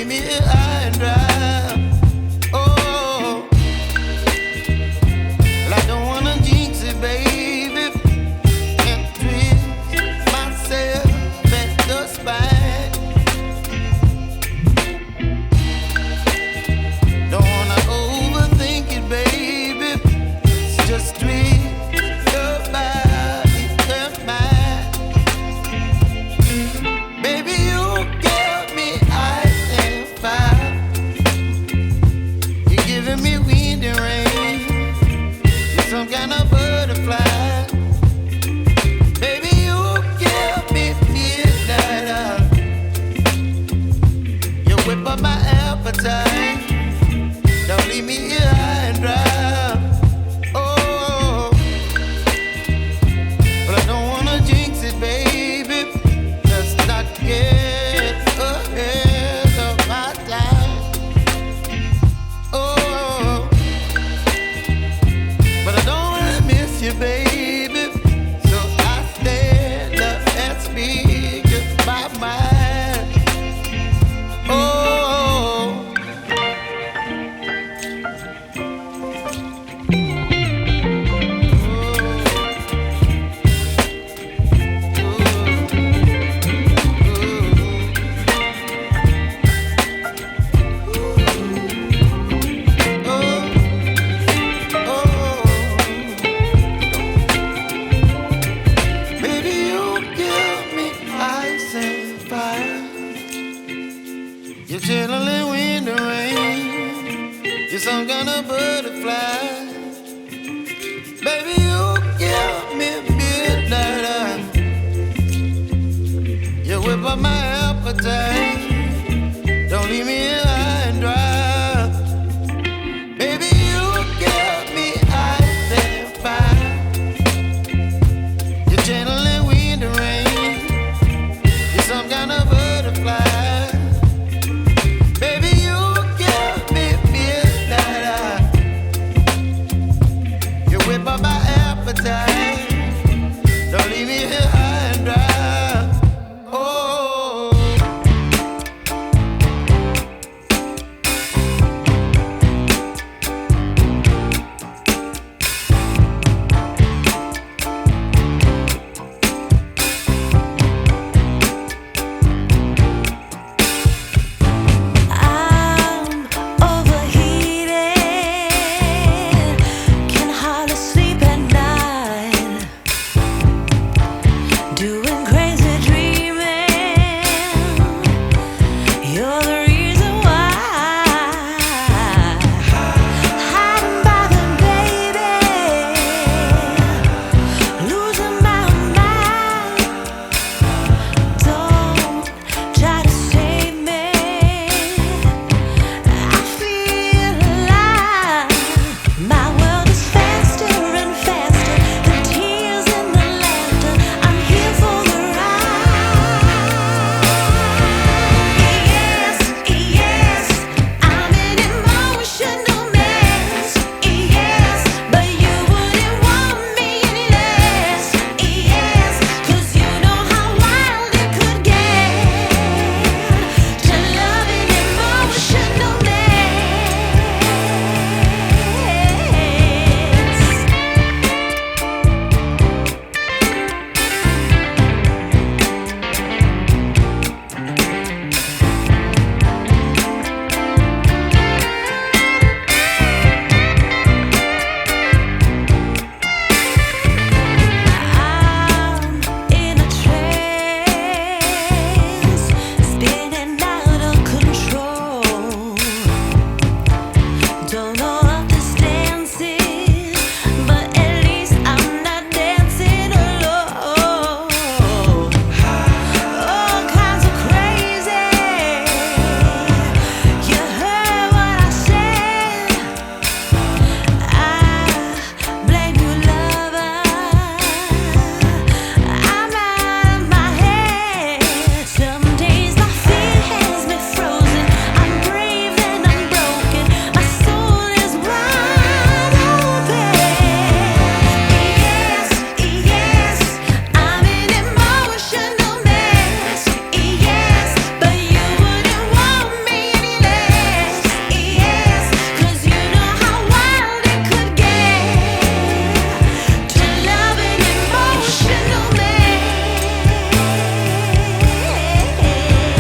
leave me here high and dry. Oh, well, I don't wanna jinx it, baby, and twist myself at the spine. Don't wanna overthink it, baby. It's just twist your body and mine. Baby, you give me ice and fire. You're giving me wind and rain. You're some kind of butterfly. Baby, you give me midnight. You whip up my appetite. Don't leave me here high and dry. Oh, but I don't wanna jinx it, baby. Let's not get ahead of my time. Oh, but I don't wanna miss you, baby. So I stand up and speak my mind. Oh. Baby, you give me ice and fire. You're chilling wind and rain. You're some kind of butterfly. Baby, you give me midnight. You whip up my appetite.